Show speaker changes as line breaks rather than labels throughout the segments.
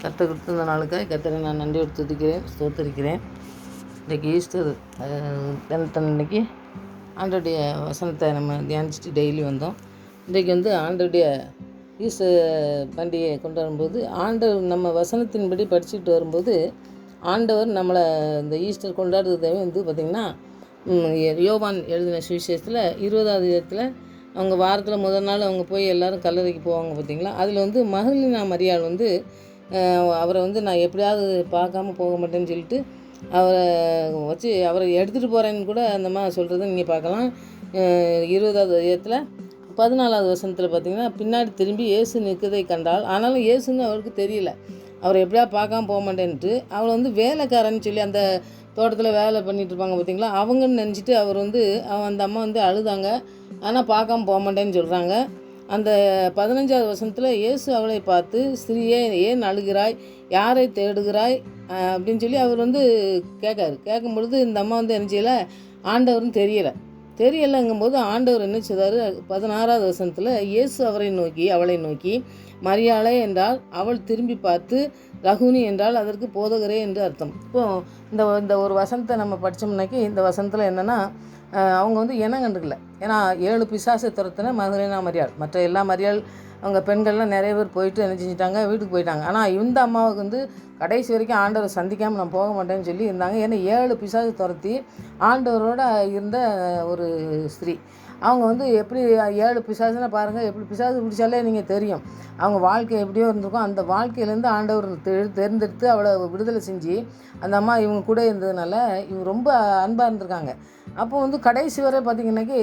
கர்த்தர் கொடுத்த இந்த நாளுக்காக கர்த்தரை நான் நன்றியோடு துதிக்கிறேன், ஸ்தோத்திரிக்கிறேன். இன்றைக்கி ஈஸ்டர் அன்னைக்கு ஆண்டவருடைய வசனத்தை நம்ம தியானிச்சுட்டு டெய்லி வந்தோம். இன்றைக்கு ஆண்டவருடைய ஈஸ்டர் பண்டிகையை கொண்டு வரும்போது ஆண்டவர் நம்ம வசனத்தின்படி படிச்சுட்டு வரும்போது ஆண்டவர் நம்மளை இந்த ஈஸ்டர் கொண்டாடுறதை பார்த்திங்கன்னா யோவான் எழுதின சுவிசேஷத்தில் 20வது இடத்துல அவங்க வாரத்தில் முதல் நாள் அவங்க போய் எல்லோரும் கல்லறைக்கு போவாங்க பார்த்திங்களா. அதில் மகதலேனா மரியாள் அவரை நான் எப்படியாவது பார்க்காம போக மாட்டேன்னு சொல்லிட்டு அவரை எடுத்துகிட்டு போகிறேன்னு கூட அந்த மாதிரி சொல்கிறத நீங்கள் பார்க்கலாம். 20வது அதிகாரத்தில் 14வது வசனத்தில் பார்த்திங்கன்னா, பின்னாடி திரும்பி இயேசு நிற்கதை கண்டால், ஆனாலும் இயேசுன்னு அவருக்கு தெரியல. அவரை எப்படியா பார்க்காம போக மாட்டேன்ட்டு அவளை வேலைக்காரன்னு சொல்லி அந்த தோட்டத்தில் வேலை பண்ணிகிட்டு இருப்பாங்க பார்த்திங்களா, அவங்கன்னு நினச்சிட்டு அவர் அந்த அம்மா அழுதாங்க. ஆனால் பார்க்காம போக மாட்டேன்னு சொல்கிறாங்க. அந்த 15வது வசனத்தில் இயேசு அவளை பார்த்து, ஸ்திரீயே ஏன் அழுகிறாய், யாரை தேடுகிறாய் அப்படின்னு சொல்லி அவர் கேட்காரு. கேட்கும் பொழுது இந்த அம்மா என்ன செய்யலை, ஆண்டவர்னு தெரியலைங்கும்போது ஆண்டவர் என்ன செய்தார், 16வது வசனத்தில் இயேசு அவளை நோக்கி மரியாளே என்றால், அவள் திரும்பி பார்த்து ரகுனி என்றால் அதற்கு போதகரே என்று அர்த்தம். இப்போது இந்த ஒரு வசனத்தை நம்ம படித்தோம்னாக்கி இந்த வசனத்தில் என்னென்னா, அவங்க இனம் கண்டுக்கல. ஏன்னா 7 பிசாசை துரத்தின மகதலேனா மரியாள். மற்ற எல்லா மரியாள் அவங்க பெண்கள்லாம் நிறைய பேர் போயிட்டு என்ன செஞ்சிட்டாங்க, வீட்டுக்கு போயிட்டாங்க. ஆனால் இந்த அம்மாவுக்கு கடைசி வரைக்கும் ஆண்டவரை சந்திக்காமல் நான் போக மாட்டேன்னு சொல்லி இருந்தாங்க. ஏன்னா 7 பிசாசை துரத்தி ஆண்டவரோட இருந்த ஒரு ஸ்திரீ. அவங்க எப்படி 7 பிசாசுன்னா பாருங்கள், எப்படி பிசாசு பிடிச்சாலே நீங்கள் தெரியும் அவங்க வாழ்க்கை எப்படியோ இருந்திருக்கும். அந்த வாழ்க்கையிலேருந்து ஆண்டவர் தேர்ந்தெடுத்து அவளை விடுதலை செஞ்சு அந்த அம்மா இவங்க கூட இருந்ததுனால இவங்க ரொம்ப அன்பாக இருந்திருக்காங்க. அப்போ கடைசி வரை பார்த்திங்கன்னாக்கி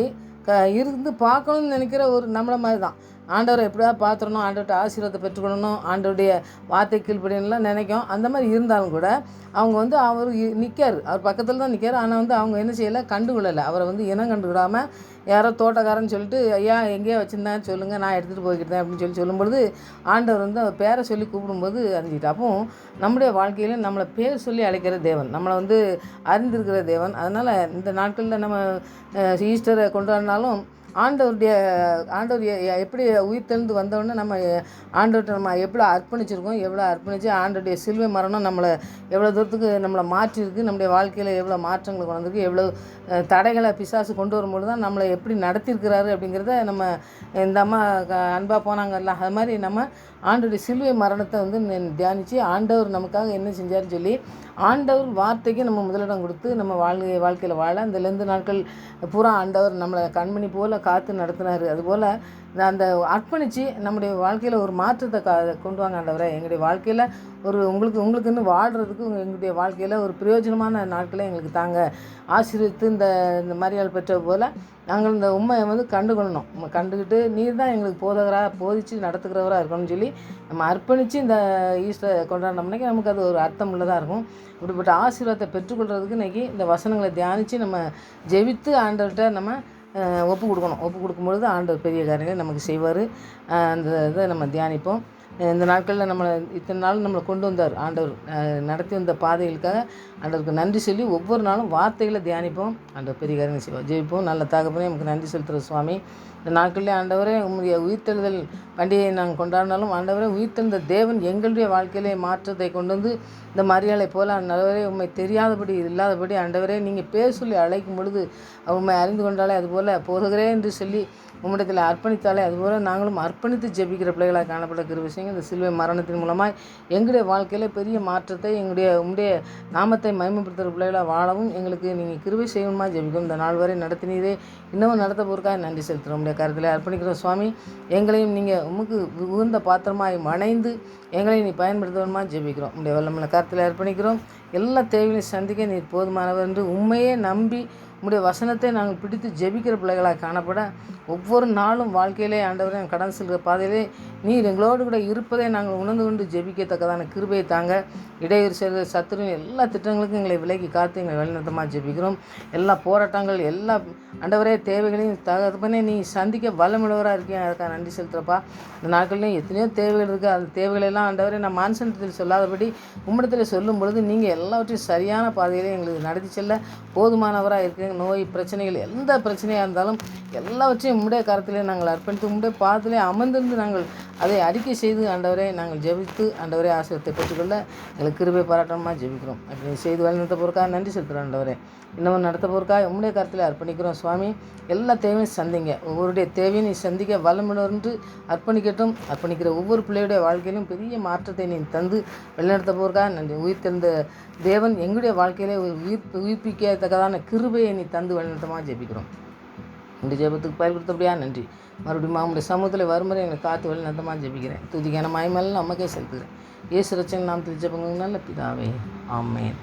இருந்து பார்க்கணும்னு நினைக்கிற ஒரு நம்மளை மாதிரி தான். ஆண்டவரை எப்படியா பார்த்துடணும், ஆண்டவர்கிட்ட ஆசீர்வாதத்தை பெற்றுக்கொள்ளணும், ஆண்டவருடைய வார்த்தை கீழ்ப்படியெல்லாம் நினைக்கும். அந்த மாதிரி இருந்தாலும் கூட அவங்க அவர் நிற்கார், அவர் பக்கத்தில் தான் நிற்கார். ஆனால் அவங்க என்ன செய்யலை, கண்டுகொள்ளலை. அவரை இனம் கண்டுக்கிடாமல் யாரோ தோட்டக்காரன்னு சொல்லிட்டு, ஐயா எங்கேயோ வச்சுருந்தேன்னு சொல்லுங்கள், நான் எடுத்துகிட்டு போய்க்கிட்டேன் அப்படின்னு சொல்லும்பொழுது ஆண்டவர் அவர் பேரை சொல்லி கூப்பிடும்போது அறிஞ்சிட்டு. அப்போ நம்முடைய வாழ்க்கையில் நம்மளை பேர் சொல்லி அழைக்கிற தேவன், நம்மளை அறிந்திருக்கிற தேவன். அதனால் இந்த நாட்களில் நம்ம ஈஸ்டரை கொண்டாடினாலும் ஆண்டவர் எப்படி உயிர்த்தெழுந்து வந்தோடனே நம்ம ஆண்டவர்கிட்ட நம்ம எவ்வளோ அர்ப்பணித்து ஆண்டவருடைய சிலுவை மரணம் நம்மளை எவ்வளோ தூரத்துக்கு நம்மளை மாற்றிருக்கு, நம்முடைய வாழ்க்கையில் எவ்வளோ மாற்றங்களை கொண்டு வந்திருக்கு, எவ்வளோ தடைகளை பிசாசு கொண்டு வரும்பொழுது தான் நம்மளை எப்படி நடத்தியிருக்கிறாரு அப்படிங்கிறத நம்ம இந்த அம்மா அன்பாக போனாங்கல்ல, அது மாதிரி நம்ம ஆண்டவருடைய சிலுவை மரணத்தை தியானித்து ஆண்டவர் நமக்காக என்ன செஞ்சார்னு சொல்லி ஆண்டவர் வார்த்தைக்கு நம்ம முதலிடம் கொடுத்து நம்ம வாழ்க்கையில் வாழ இந்த 2 நாட்கள் பூரா ஆண்டவர் நம்மளை கண்மணி போல் காத்து நடத்தினார். அதுபோல் அந்த அர்ப்பணித்து நம்முடைய வாழ்க்கையில் ஒரு மாற்றத்தை கொண்டு வாங்க ஆண்டவரை. எங்களுடைய வாழ்க்கையில் உங்களுக்குன்னு வாழ்கிறதுக்கு எங்களுடைய வாழ்க்கையில் ஒரு பிரயோஜனமான நாட்களை எங்களுக்கு தாங்க ஆசீர்வித்து இந்த மரியாள் பெற்ற போல் நாங்கள் இந்த உண்மையை கண்டுகொள்ளணும். கண்டுக்கிட்டு நீர் தான் எங்களுக்கு போதிச்சு நடத்துகிறவராக இருக்கணும்னு சொல்லி நம்ம அர்ப்பணித்து இந்த ஈஸ்டரை கொண்டாடினோம்னாக்கி நமக்கு அது ஒரு அர்த்தம் உள்ளதாக இருக்கும். இப்படிப்பட்ட ஆசீர்வாதத்தை பெற்றுக்கொள்கிறதுக்கு இன்றைக்கி இந்த வசனங்களை தியானித்து நம்ம ஜெபித்து ஆண்டவர்கிட்ட நம்ம ஒப்பு கொடுக்கும்பொழுது ஆண்டவர் பெரிய காரியங்களை நமக்கு செய்வார். அந்த இதை நம்ம தியானிப்போம். இந்த நாட்களில் இத்தனை நாள் நம்மளை கொண்டு வந்தார் ஆண்டவர், நடத்தி வந்த பாதைகளுக்காக ஆண்டவருக்கு நன்றி சொல்லி ஒவ்வொரு நாளும் வார்த்தைகளை தியானிப்போம். ஆண்டவர் பெரிய காரியங்கள் செய்வோம். ஜெயிப்போம். நல்ல தகப்பனே நமக்கு நன்றி செலுத்துகிற சுவாமி. இந்த நாட்களிலே ஆண்டவரே உங்களுடைய உயிர்த்தெழுதல் பண்டிகையை நாங்கள் கொண்டாடினாலும் ஆண்டவரே உயிர்த்தெழுந்த தேவன் எங்களுடைய வாழ்க்கையிலே மாற்றத்தை கொண்டு இந்த மரியாதை போல் ஆண்டவரே உண்மை தெரியாதபடி இல்லாதபடி ஆண்டவரே நீங்கள் பேர் சொல்லி அழைக்கும் பொழுது உண்மை அறிந்து கொண்டாலே அதுபோல் போதுகிறே என்று சொல்லி உம்மிடத்தில் அர்ப்பணித்தாலே அதுபோல் நாங்களும் அர்ப்பணித்து ஜெபிக்கிற பிள்ளைகளாக காணப்பட்ட விஷயங்கள் இந்த சிலுவை மரணத்தின் மூலமாக எங்களுடைய வாழ்க்கையில் பெரிய மாற்றத்தை உம்முடைய நாமத்தை மகிமைப்படுத்துகிற பிள்ளைகளாக வாழவும் எங்களுக்கு நீங்கள் கிருபை செய்யணுமா ஜெபிக்கும். இந்த நாள் வரை நடத்தினீரே, இன்னமும் நடத்த போருக்காக நன்றி செலுத்துகிறோம். உடைய கருத்தில் அர்ப்பணிக்கிற சுவாமி, எங்களையும் நீங்கள் உமக்கு உகந்த பாத்திரமாய் மணைந்து எங்களை நீ பயன்படுத்தணுமா ஜெபிக்கிறோம். உடைய வல்லமையான கருத்தில் அர்ப்பணிக்கிறோம். எல்லா தேவைகளையும் சந்திக்க நீர் போதுமானவர் என்று உண்மையே நம்பி உம்முடைய வசனத்தை நாங்கள் பிடித்து ஜெபிக்கிற பிள்ளைகளாக காணப்பட ஒவ்வொரு நாளும் வாழ்க்கையிலே ஆண்டவரே கடன் செல்கிற பாதையிலே நீர் எங்களோடு கூட இருப்பதை நாங்கள் உணர்ந்து கொண்டு ஜெபிக்கத்தக்கதான கிருபையை தாங்க. இடையூறு செய்கிற சத்துருவின் எல்லா திட்டங்களுக்கும் எங்களை விலக்கி காத்து எங்களை வழிநடத்தமாக ஜெபிக்கிறோம். எல்லா போராட்டங்கள் எல்லா ஆண்டவரே தேவைகளையும் தகப்பனே நீ சந்திக்க வல்லமுள்ளவராக இருக்கீங்க. அதுக்காக நன்றி செலுத்துகிறப்பா. இந்த நாட்கள்லையும் எத்தனையோ தேவைகள் இருக்குது. அந்த தேவைகளெல்லாம் ஆண்டவரே நான் மனுஷனத்தில் சொல்லாதபடி உம்மிடத்தில் சொல்லும் பொழுது நீங்கள் எல்லாவற்றையும் சரியான பாதையிலே எங்களுக்கு நடத்தி செல்ல போதுமானவராக இருக்கீங்க. நோய் பிரச்சனைகள் எந்த பிரச்சனையாக இருந்தாலும் எல்லாவற்றையும் உம்முடைய கரத்திலே நாங்கள் அர்ப்பணித்து உம்முடைய பாதத்திலே அமர்ந்திருந்து நாங்கள் அதை அறிக்கை செய்து ஆண்டவரே நாங்கள் ஜெபித்து ஆண்டவரே ஆசீர்வாதத்தை பெற்றுக்கொள்ள எங்களுக்கு கிருபை பாராட்டமாக ஜெபிக்கிறோம். அப்படி செய்து வழிநடத்த போகிறக்காக நன்றி செலுத்துகிறோம் ஆண்டவரே. இன்னமும் நடத்த போகிறக்காக உம்முடைய கருத்தில் அர்ப்பணிக்கிறோம் சுவாமி. எல்லா தேவையும் சந்திங்க, ஒவ்வொருடைய தேவையும் நீ சந்திக்க வல்லமுணர்ந்து அர்ப்பணிக்கிற ஒவ்வொரு பிள்ளையுடைய வாழ்க்கையிலும் பெரிய மாற்றத்தை நீ தந்து வழிநடத்த போகிறக்காக நன்றி. உயிர்த்தெழுந்த தேவன் எங்களுடைய வாழ்க்கையிலே உயிர்ப்பிக்கத்தக்கதான கிருபையை நீ தந்து வழிநடத்தமாக ஜெபிக்கிறோம். இந்த ஜெபத்துக்கு பயன்படுத்தப்படியா நன்றி. மறுபடியும் உம்முடைய சமூகத்தில் வருமுறை எங்களை காத்து வழி நடத்தமாக ஜெபிக்கிறேன். துதிக்கான மயமெல்லாம் நமக்கே செலுத்துகிறேன். இயேசு ரட்சகன் நாமத்தில் ஜெபங்கள் நல்ல பிதாவே, ஆமென்.